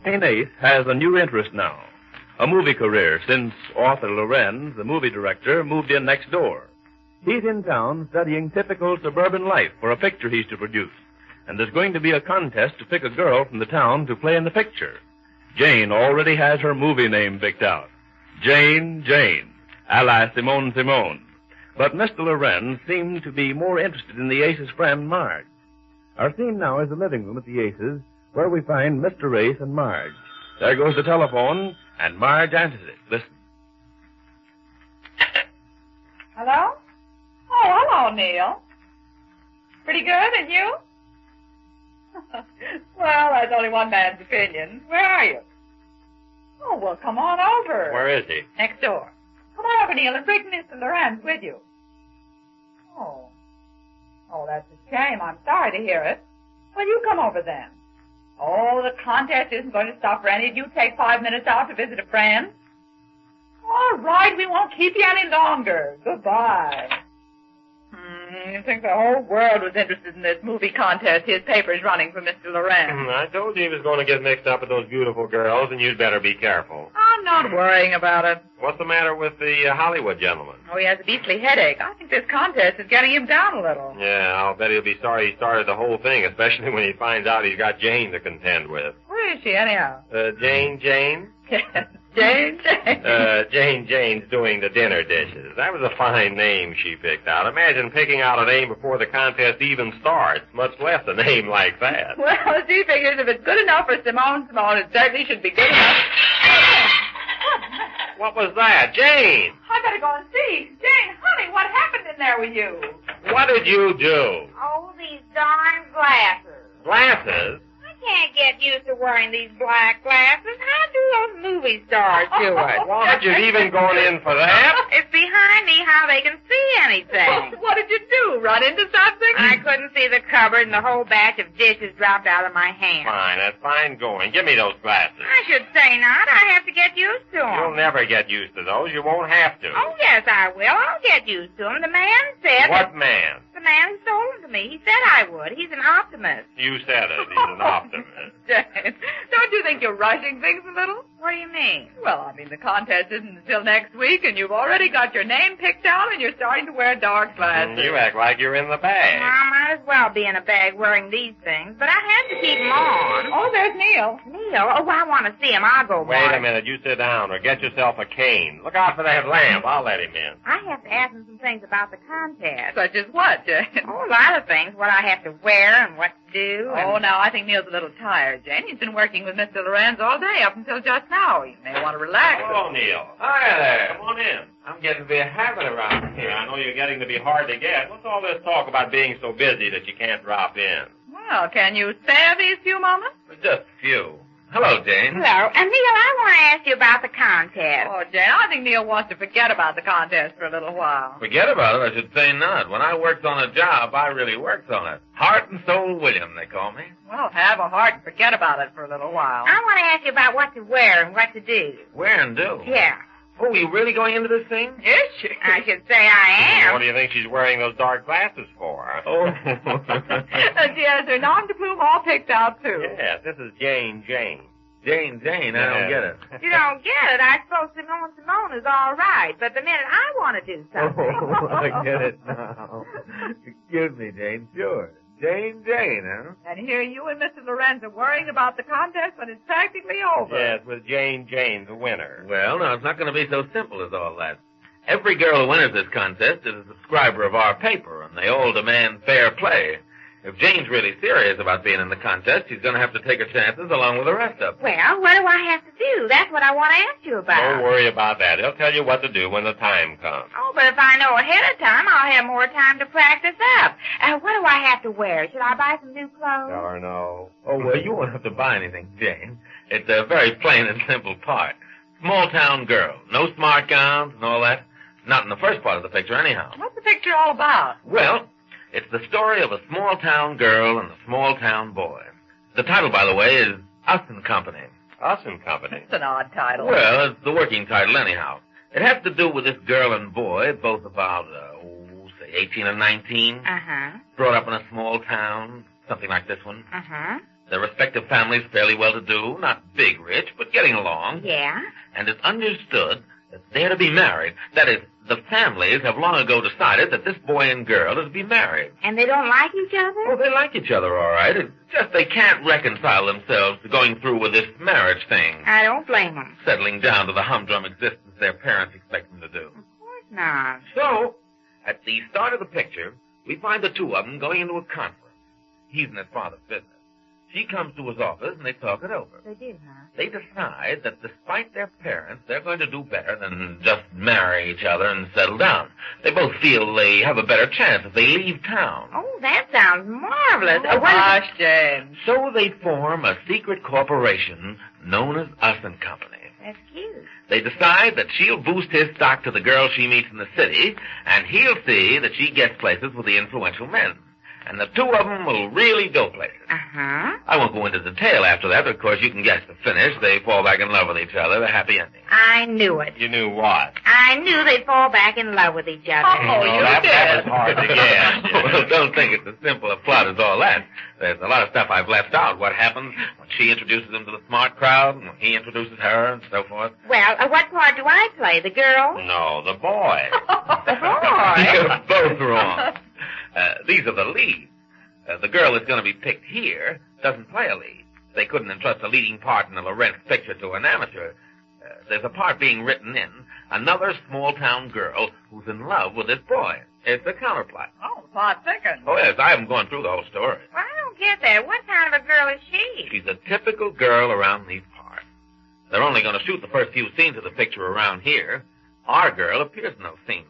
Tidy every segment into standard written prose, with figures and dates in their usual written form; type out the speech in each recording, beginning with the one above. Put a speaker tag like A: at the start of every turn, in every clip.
A: Jane Ace has a new interest now, a movie career, since Arthur Lorenz, the movie director, moved in next door. He's in town studying typical suburban life for a picture he's to produce, and there's going to be a contest to pick a girl from the town to play in the picture. Jane already has her movie name picked out. Jane, a la Simone. But Mr. Lorenz seemed to be more interested in the Ace's friend, Marge. Our scene now is the living room at the Ace's, where we find Mr. Ace and Marge. There goes the telephone, and Marge answers it. Listen.
B: Hello? Oh, hello, Neal. Pretty good, and you? Well, that's only one man's opinion. Where are you? Oh, well, come on over.
C: Where is he?
B: Next door. Come on over, Neal, and bring Mr. Lorenz with you. Oh. Oh, that's a shame. I'm sorry to hear it. Well, you come over then. Oh, the contest isn't going to stop for any of you. Take 5 minutes out to visit a friend. All right, we won't keep you any longer. Goodbye. You think the whole world was interested in this movie contest his paper's running for Mr. Lorenz.
C: I told you he was going to get mixed up with those beautiful girls, and you'd better be careful.
B: I'm not worrying about it.
C: What's the matter with the Hollywood gentleman?
B: Oh, he has a beastly headache. I think this contest is getting him down a little.
C: Yeah, I'll bet he'll be sorry he started the whole thing, especially when he finds out he's got Jane to contend with.
B: Where is she, anyhow?
C: Jane?
B: Yes, Jane.
C: Jane's doing the dinner dishes. That was a fine name she picked out. Imagine picking out a name before the contest even starts, much less a name like that.
B: Well, she figures if it's good enough for Simone, it certainly should be good enough.
C: What was that? Jane!
B: I better go and see. Jane, honey, what happened in there with you?
C: What did you do?
D: Oh, these darn glasses.
C: Glasses?
D: I can't get used to wearing these black glasses. How do those movie stars do it?
C: What, you've even gone in for that?
D: It's behind me how they can see anything.
B: What did you do, run into something?
D: I couldn't see the cupboard and the whole batch of dishes dropped out of my hand.
C: Fine, that's fine going. Give me those glasses.
D: I should say not. I have to get used to them.
C: You'll never get used to those. You won't have to.
D: Oh, yes, I will. I'll get used to them. The man said...
C: What man?
D: The man who sold them to me. He said I would. He's an optimist.
C: You said it. He's an optimist.
B: Jane, don't you think you're rushing things a little?
D: What do you mean?
B: Well, I mean, the contest isn't until next week, and you've already got your name picked out, and you're starting to wear dark glasses.
C: You act like you're in the bag.
D: Well, I might as well be in a bag wearing these things, but I have to keep them on.
B: Oh, there's Neal.
D: Neal? Oh, I want to see him. I'll go
C: Wait a minute. You sit down or get yourself a cane. Look out for that lamp. I'll let him in.
D: I have to ask him some things about the contest.
B: Such as what, Jane?
D: Oh, a lot of things. What I have to wear and what to do.
B: Oh, now, I think Neal's a little tired, Jane. He's been working with Mr. Lorenz all day up until just now. He may want to relax.
C: Hello, Neal. Hi there. Come on in. I'm getting to be a habit around here. I know you're getting to be hard to get. What's all this talk about being so busy that you can't drop in?
B: Well, can you spare these few moments?
C: Just a few. Hello, Jane.
D: Hello. And, Neal, I want to ask you about the contest.
B: Oh, Jane, I think Neal wants to forget about the contest for a little while.
E: Forget about it? I should say not. When I worked on a job, I really worked on it. Heart and soul William, they call me.
B: Well, have a heart and forget about it for a little while.
D: I want to ask you about what to wear and what to do.
E: Wear and do?
D: Yeah.
E: Oh, you really going into this thing?
B: Is she?
D: I should say I am.
C: What do you think she's wearing those dark glasses for?
E: Oh.
B: She has her nom de plume all picked out, too.
C: Yes, this is Jane.
E: Jane, I don't get it.
D: You don't get it. I suppose Simone is all right, but the minute I want to do something...
E: Oh, I get it now. Excuse me, Jane. Sure. Jane, huh?
B: And here you and Mr. Lorenz are worrying about the contest when it's practically over.
C: Yes, with Jane, the winner.
E: Well, now, it's not going to be so simple as all that. Every girl who enters this contest is a subscriber of our paper, and they all demand fair play. If Jane's really serious about being in the contest, she's going to have to take her chances along with the rest of them.
D: Well, what do I have to do? That's what I want to ask you about.
C: Don't worry about that. He'll tell you what to do when the time comes.
D: Oh, but if I know ahead of time, I'll have more time to practice up. What do I have to wear? Should I buy some new clothes?
C: Or no.
E: Oh, well, you won't have to buy anything, Jane. It's a very plain and simple part. Small-town girl. No smart gowns and all that. Not in the first part of the picture, anyhow.
B: What's the picture all about?
E: Well, it's the story of a small-town girl and a small-town boy. The title, by the way, is Us and Company.
C: Us and Company?
B: It's an odd title.
E: Well, it's the working title, anyhow. It has to do with this girl and boy, both about, say, 18 or 19.
D: Uh-huh.
E: Brought up in a small town, something like this one.
D: Uh-huh.
E: Their respective families fairly well-to-do, not big rich, but getting along.
D: Yeah?
E: And it's understood that they're to be married. That is, the families have long ago decided that this boy and girl are to be married.
D: And they don't like each other?
E: Oh, they like each other, all right. It's just they can't reconcile themselves to going through with this marriage thing.
D: I don't blame them.
E: Settling down to the humdrum existence their parents expect them to do.
D: Of course not.
E: So, at the start of the picture, we find the two of them going into a conference. He's in his father's business. She comes to his office, and they talk it over.
D: They do, huh?
E: They decide that despite their parents, they're going to do better than just marry each other and settle down. They both feel they have a better chance if they leave town.
D: Oh, that sounds marvelous.
B: Gosh, James.
E: So they form a secret corporation known as Us and Company.
D: That's cute.
E: They decide that she'll boost his stock to the girl she meets in the city, and he'll see that she gets places with the influential men. And the two of them will really go places.
D: Uh-huh.
E: I won't go into detail after that, but of course you can guess the finish. They fall back in love with each other. The happy ending.
D: I knew it.
C: You knew what?
D: I knew they'd fall back in love with each other.
B: Oh, you
C: that
B: did.
C: was hard to guess.
E: Well, don't think it's as simple a plot as all that. There's a lot of stuff I've left out. What happens when she introduces him to the smart crowd, and when he introduces her, and so forth.
D: Well, what part do I play? The girl?
C: No, the boy.
D: The boy?
E: You're both wrong. These are the leads. The girl that's going to be picked here doesn't play a lead. They couldn't entrust a leading part in a Lorentz picture to an amateur. There's a part being written in, another small-town girl who's in love with this boy. It's a counterplot.
B: Oh, the plot thickens.
E: Oh, yes, I haven't gone through the whole story.
D: Well, I don't get that. What kind of a girl is she?
E: She's a typical girl around these parts. They're only going to shoot the first few scenes of the picture around here. Our girl appears in those scenes.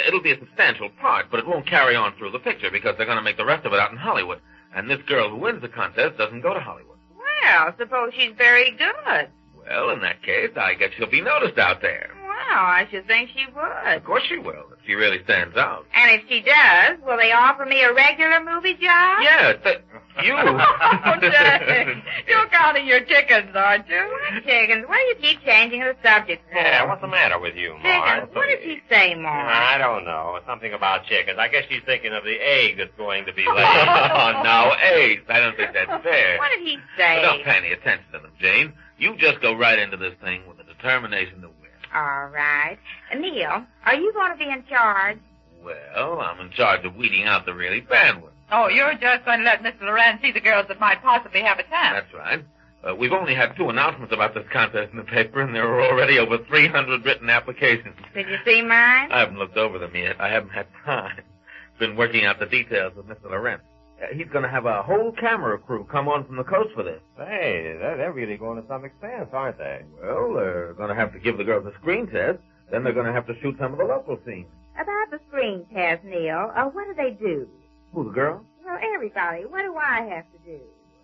E: It'll be a substantial part, but it won't carry on through the picture because they're going to make the rest of it out in Hollywood. And this girl who wins the contest doesn't go to Hollywood.
D: Well, suppose she's very good.
E: Well, in that case, I guess she'll be noticed out there.
D: Well, I should think she would.
E: Of course she will, if she really stands out.
D: And if she does, will they offer me a regular movie job?
E: Yeah, you.
B: Oh, James. You're counting your chickens, aren't you?
D: What chickens? What do you keep changing the subject for?
C: Yeah, what's the matter with you,
D: Chickens?
C: Marge?
D: What did she say, Marge?
C: I don't know. Something about chickens. I guess she's thinking of the egg that's going to be laid.
E: Oh, no, Ace. I don't think that's fair.
D: What did he say?
E: Well, don't pay any attention to them, Jane. You just go right into this thing with a determination to win.
D: All right. Neal, are you going to be in charge?
E: Well, I'm in charge of weeding out the really bad ones.
B: Oh, you're just going to let Mr. Lorenz see the girls that might possibly have a chance.
E: That's right. We've only had 2 announcements about this contest in the paper, and there are already over 300 written applications.
D: Did you see mine?
E: I haven't looked over them yet. I haven't had time. Been working out the details with Mr. Lorenz. He's going to have a whole camera crew come on from the coast for this.
C: Hey, they're really going to some expense, aren't they?
E: Well, they're going to have to give the girls a screen test. Then they're going to have to shoot some of the local scenes.
D: About the screen test, Neal, what do they do?
E: Who, the girl?
D: Well, everybody. What do I have to do?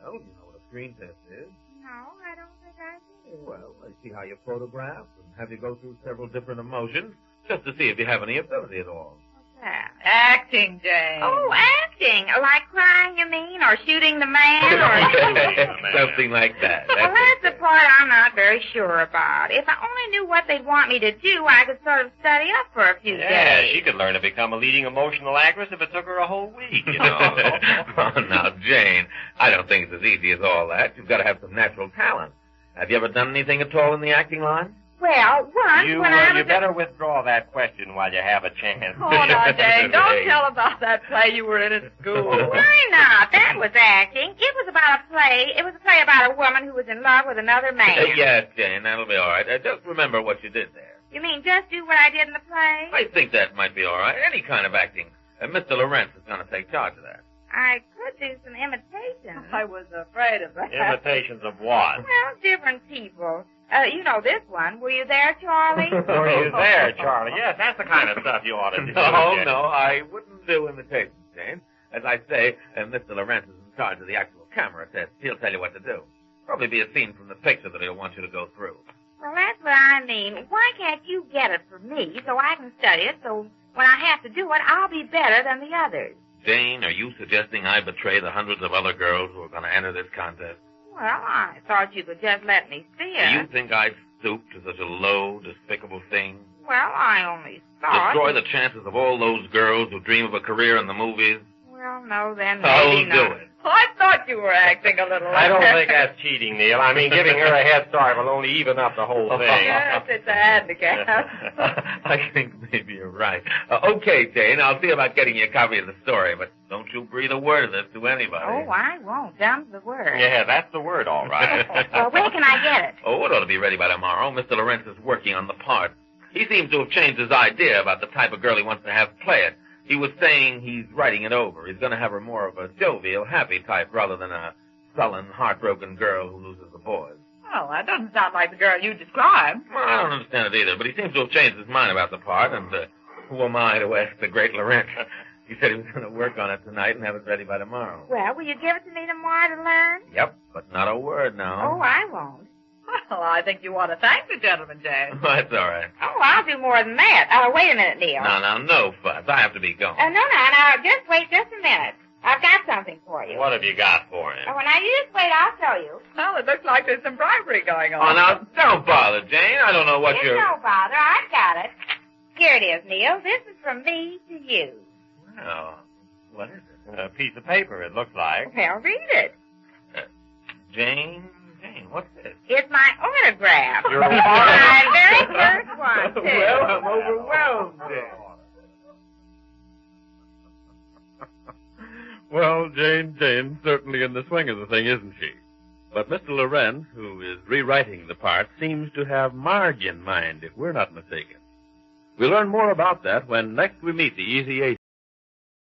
E: Well, you know what a screen test is.
D: No, I don't think I do.
E: Well, they see how you photograph and have you go through several different emotions just to see if you have any ability at all.
D: What's that?
B: Acting, James.
D: Oh, acting. Like crying, you mean? Or shooting the man? Or...
E: Something like that.
D: Well, that's the part I'm not very sure about. If I only knew what they'd want me to do, I could sort of study up for a few
C: Yeah,
D: days.
C: she could learn to become a leading emotional actress if it took her a whole week, you know.
E: Oh, now, Jane, I don't think it's as easy as all that. You've got to have some natural talent. Have you ever done anything at all in the acting line?
D: Well, once
C: You
D: when I was...
C: better withdraw that question while you have a chance.
B: Oh, now, Jane, don't tell about that play you were in at school.
D: Why not? That was acting. It was about a play. It was a play about a woman who was in love with another man.
E: Yes, Jane, that'll be all right. Just remember what you did there.
D: You mean just do what I did in the play?
E: I think that might be all right. Any kind of acting. Mr. Lorenz is going to take charge of that.
D: I could do some imitations.
B: I was afraid of that.
C: Imitations of what?
D: Well, different people. You know this one. Were you there, Charlie?
C: Were you there, Charlie? Yes, that's the kind of stuff you ought to do.
E: No, I wouldn't do imitations, Jane. As I say, Mr. Lorenz is in charge of the actual camera test. He'll tell you what to do. Probably be a scene from the picture that he'll want you to go through.
D: Well, that's what I mean. Why can't you get it for me so I can study it so when I have to do it, I'll be better than the others?
E: Jane, are you suggesting I betray the hundreds of other girls who are going to enter this contest?
D: Well, I thought you could just let me see it.
E: Do you think I'd stoop to such a low, despicable thing?
D: Well, I only thought...
E: Destroy the chances of all those girls who dream of a career in the movies?
D: Well, no, then
E: I'll
D: maybe not.
E: do it.
B: I thought you were acting a little.
C: I don't think that's cheating, Neal. I mean, giving her a head start will only even up the whole thing.
B: Yes, it's a handicap.
E: I think maybe you're right. Okay, Jane, I'll see about getting you a copy of the story, but don't you breathe a word of this to anybody.
D: Oh, I won't. Dumb's the word.
C: Yeah, that's the word, all right.
D: Well, where can I get it?
E: Oh, it ought to be ready by tomorrow. Mr. Lawrence is working on the part. He seems to have changed his idea about the type of girl he wants to have play it. He was saying he's writing it over. He's going to have her more of a jovial, happy type rather than a sullen, heartbroken girl who loses the boys.
B: Well, that doesn't sound like the girl you described.
E: Well, I don't understand it either, but he seems to have changed his mind about the part, and who am I to ask the great Lawrence? He said he was going to work on it tonight and have it ready by tomorrow.
D: Well, will you give it to me tomorrow to learn?
E: Yep, but not a word now.
D: Oh, I won't.
B: Well, I think you want to thank the gentleman, Jane.
E: That's all right.
D: Oh, I'll do more than that. Wait a minute, Neal.
E: No fuss. I have to be going.
D: No. Just wait just a minute. I've got something for you.
C: What have you got for him?
D: Oh, now you just wait. I'll show you.
B: Well, it looks like there's some bribery going on.
E: Oh, now, don't bother, Jane. I don't know what
D: It's
E: you're...
D: no bother. I've got it. Here it is, Neal. This is from me to you.
E: Well, what is it?
C: A piece of paper, it looks like.
D: Well, read it.
E: Jane, what's this?
D: It's my autograph.
E: Your
D: My very first one, too.
E: Well, I'm overwhelmed, Jane.
A: Well, Jane's certainly in the swing of the thing, isn't she? But Mr. Lawrence, who is rewriting the part, seems to have Marge in mind, if we're not mistaken. We'll learn more about that when next we meet the Easy Agent.